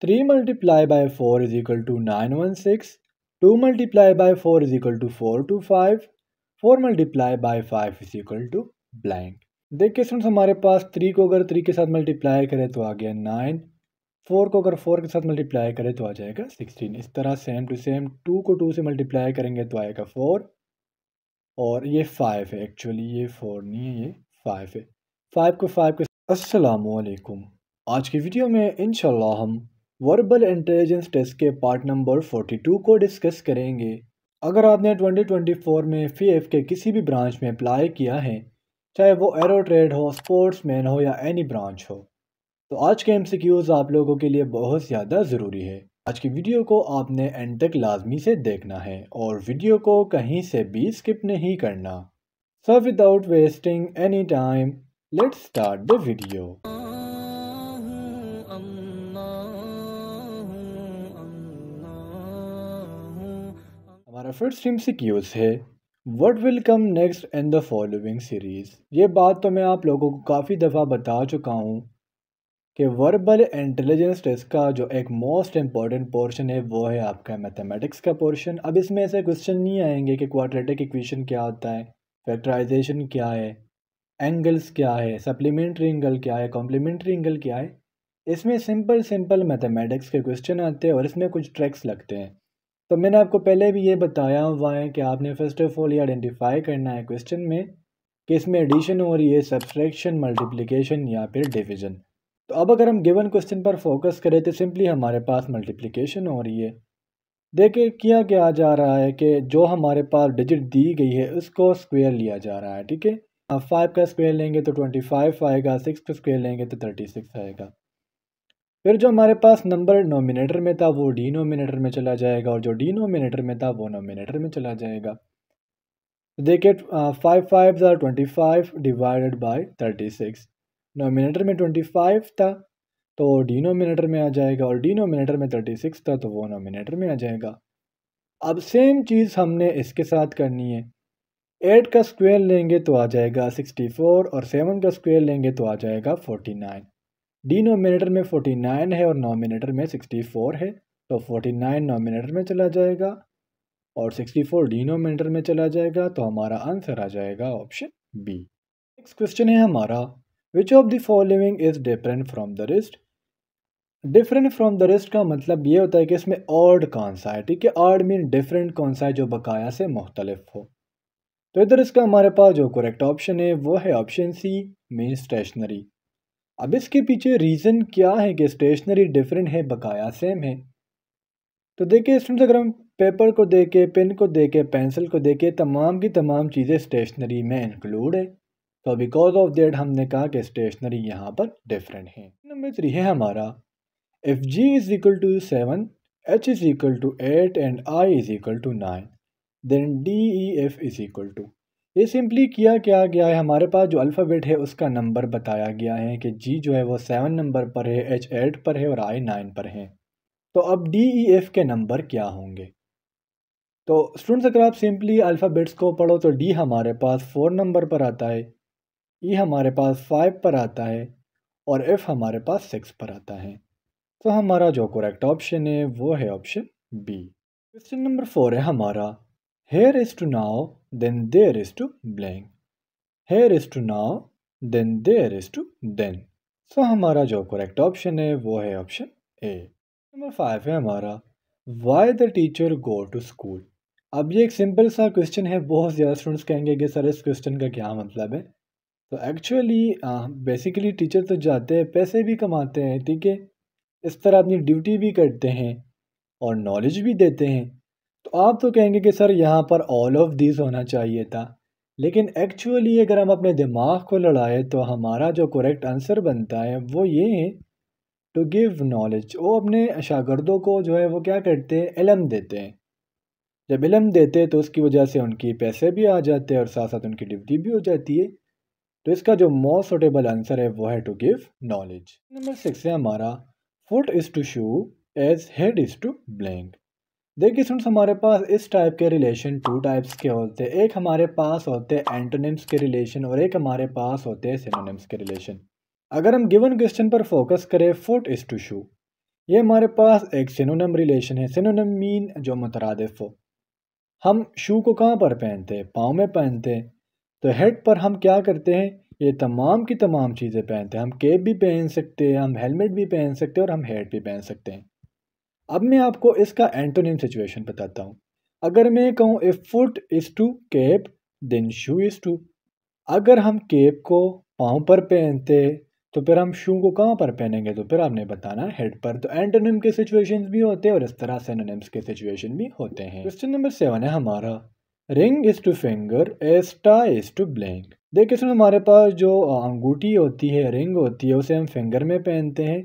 3 multiplied by 4 is equal to 916. 2 multiplied by 4 is equal to 425. 4 multiplied by 5 is equal to blank. देखिए students हमारे पास 3 को अगर 3 के साथ मल्टीप्लाई करें तो आ गया 9, 4 को अगर 4 के साथ मल्टीप्लाई करें तो आ जाएगा 16। इस तरह सेम टू सेम 2 को 2 से मल्टीप्लाई करेंगे तो आएगा 4 और ये 5 है। एक्चुअली ये 4 नहीं है, ये 5 है। 5 को 5 के अस्सलामुअलैकुम। आज की वीडियो में इंशाल्लाह हम वर्बल इंटेलिजेंस टेस्ट के पार्ट नंबर 42 को डिस्कस करेंगे। अगर आपने 2024 में FEF के किसी भी ब्रांच में अप्लाई किया है, चाहे वो एरो ट्रेड हो, स्पोर्ट्समैन हो या एनी ब्रांच हो, तो आज के MCQs आप लोगों के लिए बहुत ज़्यादा ज़रूरी है। आज की वीडियो को आपने एंड तक लाजमी से देखना है और वीडियो को कहीं से भी स्किप नहीं करना। So without wasting any time let's start the video. हमारा फर्स्ट MCQs है, what will come next in the following series. ये बात तो मैं आप लोगों को काफ़ी दफ़ा बता चुका हूँ कि वर्बल इंटेलिजेंस टेस्ट का जो एक मोस्ट इम्पॉर्टेंट पोर्शन है वो है आपका मैथमेटिक्स का पोर्शन। अब इसमें ऐसे क्वेश्चन नहीं आएंगे कि क्वाड्रेटिक इक्वेशन क्या होता है, फैक्टराइजेशन क्या है, एंगल्स क्या है, सप्लीमेंट्री एंगल क्या है, कॉम्प्लीमेंट्री एंगल क्या है। इसमें सिंपल मैथमेटिक्स के क्वेश्चन आते हैं और इसमें कुछ ट्रिक्स लगते हैं। तो मैंने आपको पहले भी ये बताया हुआ है कि आपने फर्स्ट ऑफ ऑल ये आइडेंटिफाई करना है क्वेश्चन में कि इसमें एडिशन हो रही है, सब्सट्रैक्शन, मल्टीप्लिकेशन या फिर डिवीज़न। तो अब अगर हम गिवन क्वेश्चन पर फोकस करें तो सिंपली हमारे पास मल्टीप्लिकेशन हो रही है। देखिए किया क्या जा रहा है कि जो हमारे पास डिजिट दी गई है उसको स्क्वायर लिया जा रहा है, ठीक है। अब 5 का स्क्वायर लेंगे तो 25 आएगा, 6 का स्क्वायर लेंगे तो 36 आएगा। फिर जो हमारे पास नंबर नोमिनेटर में था वो डिनोमिनेटर में चला जाएगा और जो डिनोमिनेटर में था वो नोमिनेटर में चला जाएगा। देखिए 5 5 आर 25 डिवाइडेड बाय 36। नोमिनेटर में 25 था तो डिनोमिनेटर में आ जाएगा और डिनोमिनेटर में 36 था तो वो नोमिनेटर में आ जाएगा। अब सेम चीज़ हमने इसके साथ करनी है। 8 का स्क्वायर लेंगे तो आ जाएगा 64 और 7 का स्क्वायर लेंगे तो आ जाएगा 49। डिनोमिनेटर में 49 है और नोमिनेटर में 64 है तो 49 नोमिनेटर में चला जाएगा और 64 डिनोमिनेटर में चला जाएगा। तो हमारा आंसर आ जाएगा ऑप्शन बी। नेक्स्ट क्वेश्चन है हमारा, which of the following is different from the rest. Different from the rest का मतलब ये होता है कि इसमें ऑड कौन सा है, ठीक है। ऑड मीन डिफरेंट कौन सा है जो बकाया से मुख्तलिफ हो। तो इधर इसका हमारे पास जो करेक्ट ऑप्शन है वो है ऑप्शन सी, मीन स्टेशनरी। अब इसके पीछे रीज़न क्या है कि स्टेशनरी डिफरेंट है, बकाया सेम है। तो देखिए स्टूडेंट्स, अगर हम पेपर को देके, पेन को देके, पेंसिल को देके, तमाम की तमाम चीज़ें स्टेशनरी में इंक्लूड है। तो बिकॉज ऑफ दैट हमने कहा कि स्टेशनरी यहाँ पर डिफरेंट है। नंबर 3 है हमारा, if G is equal to 7, H is equal to 8 and I is equal to 9, then DEF is equal to. ये सिंपली किया क्या गया है, हमारे पास जो अल्फ़ाबेट है उसका नंबर बताया गया है कि G जो है वो 7 नंबर पर है, H 8 पर है और I 9 पर है। तो अब DEF के नंबर क्या होंगे। तो स्टूडेंट्स अगर आप सिंपली अल्फ़ाबेट्स को पढ़ो तो D हमारे पास 4 नंबर पर आता है, E हमारे पास 5 पर आता है और F हमारे पास 6 पर आता है। तो हमारा जो करेक्ट ऑप्शन है वो है ऑप्शन बी। क्वेश्चन नंबर 4 है हमारा, here is to now then there is to blank. Here is to now then there is to then. So हमारा जो करेक्ट ऑप्शन है वो है ऑप्शन ए। नंबर 5 है हमारा, why the teacher go to school. अब ये एक सिंपल सा क्वेश्चन है, बहुत ज़्यादा स्टूडेंट्स कहेंगे कि सर इस क्वेश्चन का क्या मतलब है। तो एक्चुअली बेसिकली टीचर तो जाते हैं, पैसे भी कमाते हैं, ठीक है, इस तरह अपनी ड्यूटी भी करते हैं और नॉलेज भी देते हैं। तो आप तो कहेंगे कि सर यहाँ पर ऑल ऑफ दिस होना चाहिए था, लेकिन एक्चुअली अगर हम अपने दिमाग को लड़ाएं तो हमारा जो करेक्ट आंसर बनता है वो ये है, टू गिव नॉलेज। वो अपने शागिर्दों को जो है वो क्या करते हैं, इल्म देते हैं। जब इल्म देते हैं तो उसकी वजह से उनकी पैसे भी आ जाते हैं और साथ साथ उनकी ड्यूटी भी हो जाती है। तो इसका जो मोस्ट सुटेबल आंसर है वो है टू गिव नॉलेज। नंबर 6 है हमारा, foot is to shoe as head is to blank. देखिए स्टूडेंट्स, हमारे पास इस टाइप के रिलेशन 2 टाइप्स के होते हैं। एक हमारे पास होते हैं एंटोनिम्स के रिलेशन और एक हमारे पास होते हैं सिनोनिम्स के रिलेशन। अगर हम गिवन क्वेश्चन पर फोकस करें, फुट इज़ टू शू, ये हमारे पास एक सिनोनिम रिलेशन है। सिनोनिम मीन जो मुतरादिफ हो। हम शू को कहाँ पर पहनते हैं? पाँव में पहनते हैं। तो हेड पर हम क्या करते हैं? ये तमाम की तमाम चीज़ें पहनते हैं। हम केप भी पहन सकते हैं, हम हेलमेट भी पहन सकते हैं और हम हेड भी पहन सकते हैं। अब मैं आपको इसका एंटोनिम सिचुएशन बताता हूँ। अगर मैं कहूँ if foot is to cap then shoe is to. अगर हम केप को पाँव पर पहनते तो फिर हम शू को कहाँ पर पहनेंगे? तो फिर आपने बताना हेड पर। तो एंटोनिम के सिचुएशंस भी होते हैं और इस तरह सिनोनिम्स के सिचुएशन भी होते हैं। क्वेश्चन नंबर 7 है हमारा, ring is to finger as tie is to blank. देखिए इसमें हमारे पास जो अंगूठी होती है, रिंग होती है, उसे हम फिंगर में पहनते हैं।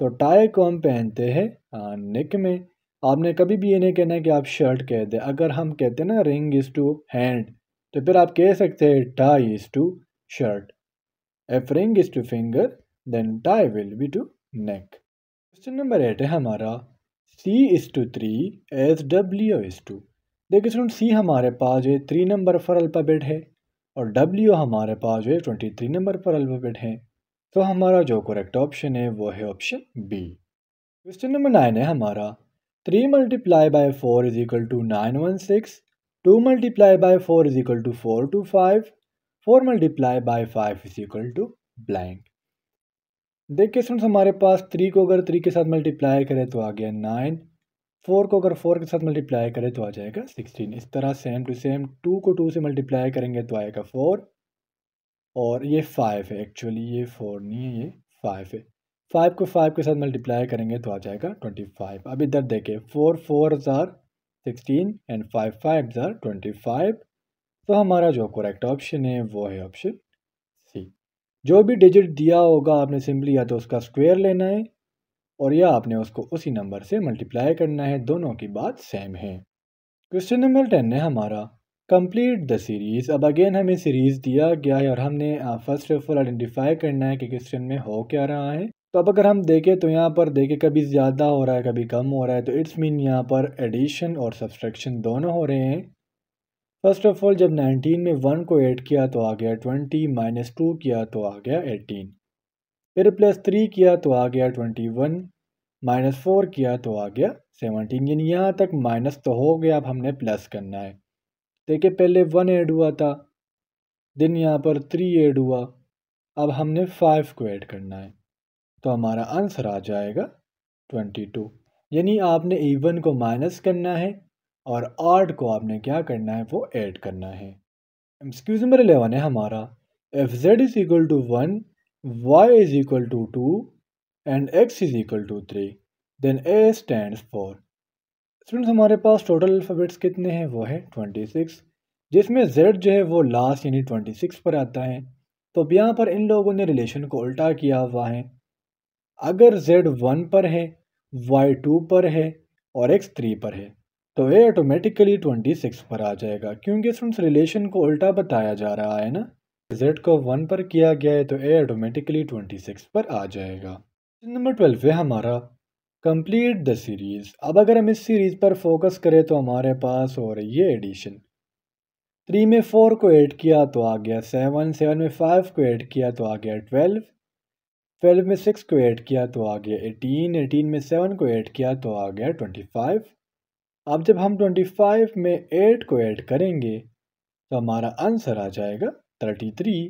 तो टाई को हम पहनते हैं नेक में। आपने कभी भी ये नहीं कहना है कि आप शर्ट कह दें। अगर हम कहते हैं ना रिंग इज टू हैंड, तो फिर आप कह सकते हैं tie is to shirt. If ring is to finger then tie will be to neck. Question number 8 है हमारा, C is to 3 as W is to. देखिए स्टूडेंट, सी हमारे पास जो है 3 नंबर पर अल्फ़ाबेट है और डब्ल्यू हमारे पास जो है 23 नंबर पर अल्फ़ाबेट है। तो हमारा जो करेक्ट ऑप्शन है वो है ऑप्शन बी। क्वेश्चन नंबर 9 है हमारा, 3 multiply by 4 is equal to 916, 2 multiply by 4 is equal to 425, 4 multiply by 5 is equal to blank. देखिए स्टूडेंट्स, हमारे पास 3 को अगर 3 के साथ मल्टीप्लाई करें तो आ गया 9, 4 को अगर 4 के साथ मल्टीप्लाई करें तो आ जाएगा 16। इस तरह सेम टू सेम 2 को 2 से मल्टीप्लाई करेंगे तो आएगा 4 और ये 5 है। एक्चुअली ये 4 नहीं है, ये 5 है। 5 को 5 के साथ मल्टीप्लाई करेंगे तो आ जाएगा 25। अब इधर देखें, 4 4 ज़ार 16 एंड 5 5 ज़ार 25। तो हमारा जो करेक्ट ऑप्शन है वो है ऑप्शन सी। जो भी डिजिट दिया होगा आपने सिंपली या तो उसका स्क्वायर लेना है और या आपने उसको उसी नंबर से मल्टीप्लाई करना है। दोनों की बात सेम है। क्वेश्चन नंबर 10 है हमारा, कंप्लीट द सीरीज। अब अगेन हमें सीरीज दिया गया है और हमने फर्स्ट ऑफ ऑल आइडेंटिफाई करना है कि क्वेश्चन में हो क्या रहा है। तो अब अगर हम देखें तो यहाँ पर देखें कभी ज़्यादा हो रहा है कभी कम हो रहा है। तो इट्स मीन यहाँ पर एडिशन और सब्सट्रैक्शन दोनों हो रहे हैं। फर्स्ट ऑफ ऑल जब 19 में 1 को ऐड किया तो आ गया 20, -2 किया तो आ गया 18, फिर +3 किया तो आ गया 21, -4 किया तो आ गया 17। यानी यहाँ तक माइनस तो हो गया, अब हमने प्लस करना है। देखिए पहले 1 ऐड हुआ था, देन यहाँ पर 3 ऐड हुआ, अब हमने 5 को ऐड करना है। तो हमारा आंसर आ जाएगा 22। यानी आपने इवन को माइनस करना है और ऑड को आपने क्या करना है, वो ऐड करना है। एक्सक्यूज नंबर 11 है हमारा, if z is equal to 1, y is equal to 2 and x is equal to 3 then a stands for. Students, हमारे पास टोटल अल्फ़ाबेट्स कितने हैं? वो है 26, जिसमें z जो है वो लास्ट यानी 26 पर आता है। तो अब यहाँ पर इन लोगों ने रिलेशन को उल्टा किया हुआ है। अगर z 1 पर है, y 2 पर है और x 3 पर है तो a ऑटोमेटिकली 26 पर आ जाएगा, क्योंकि स्टूडेंट्स रिलेशन को उल्टा बताया जा रहा है ना। z को 1 पर किया गया है तो a ऑटोमेटिकली 26 पर आ जाएगा। नंबर 12 है हमारा, कंप्लीट द सीरीज। अब अगर हम इस सीरीज पर फोकस करें तो हमारे पास हो रही है एडिशन। 3 में 4 को ऐड किया तो आ गया 7, 7 में 5 को ऐड किया तो आ गया 12, 12 में 6 को ऐड किया तो आ गया 18, 18 में 7 को ऐड किया तो आ गया 25। अब जब हम 25 में 8 को ऐड करेंगे तो हमारा आंसर आ जाएगा 33।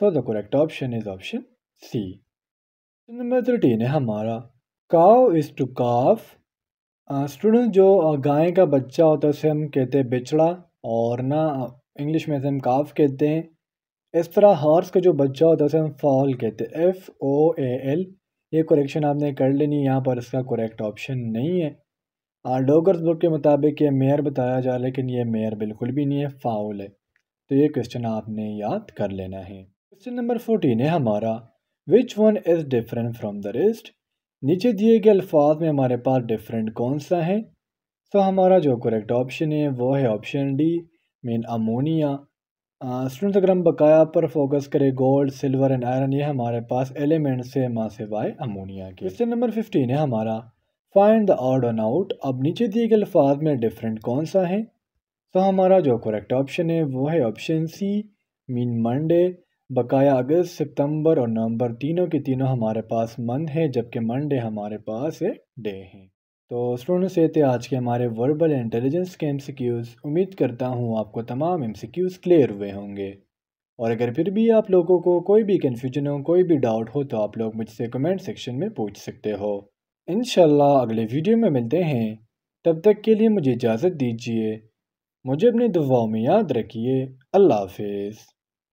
तो the correct option is option C. Number 13 है हमारा, काव इज टू काफ। स्टूडेंट, जो गाय का बच्चा होता है उसे हम कहते हैं बिचड़ा और ना इंग्लिश में से हम काफ कहते हैं। इस तरह हॉर्स का जो बच्चा होता है उसे हम फॉल कहते हैं, FOAL। ये करेक्शन आपने कर लेनी, यहाँ पर इसका करेक्ट ऑप्शन नहीं है। डॉगर्स बुक के मुताबिक ये मेयर बताया जा रहा है, लेकिन ये मेयर बिल्कुल भी नहीं है, फाउल है। तो ये क्वेश्चन आपने याद कर लेना है। क्वेश्चन नंबर 14 है हमारा, which one is different from the rest. नीचे दिए गए अल्फाज में हमारे पास डिफरेंट कौन सा है? तो हमारा जो करेक्ट ऑप्शन है वो है option D, mean ammonia. Students, अगर हम बकाया पर फोकस करें, गोल्ड सिल्वर एंड आयरन, ये हमारे पास एलिमेंट्स है मां सिवाय अमोनिया के। क्वेश्चन नंबर 15 है हमारा, find the odd one out. अब नीचे दिए गए अल्फाज में डिफरेंट कौन सा है? तो हमारा जो करेक्ट ऑप्शन है वो है ऑप्शन सी, मीन मंडे। बकाया अगस्त, सितंबर और नवंबर तीनों के तीनों हमारे पास मंथ है, जबकि मंडे हमारे पास एक डे है। तो स्टूडेंट्स, ये थे आज के हमारे वर्बल इंटेलिजेंस के एमसीक्यूज़। उम्मीद करता हूँ आपको तमाम एमसीक्यूज़ क्लियर हुए होंगे। और अगर फिर भी आप लोगों को कोई भी कन्फ्यूजन हो, कोई भी डाउट हो, तो आप लोग मुझसे कमेंट सेक्शन में पूछ सकते हो। इंशाल्लाह अगले वीडियो में मिलते हैं। तब तक के लिए मुझे इजाज़त दीजिए। मुझे अपनी दुआओं में याद रखिए। अल्लाह हाफिज़।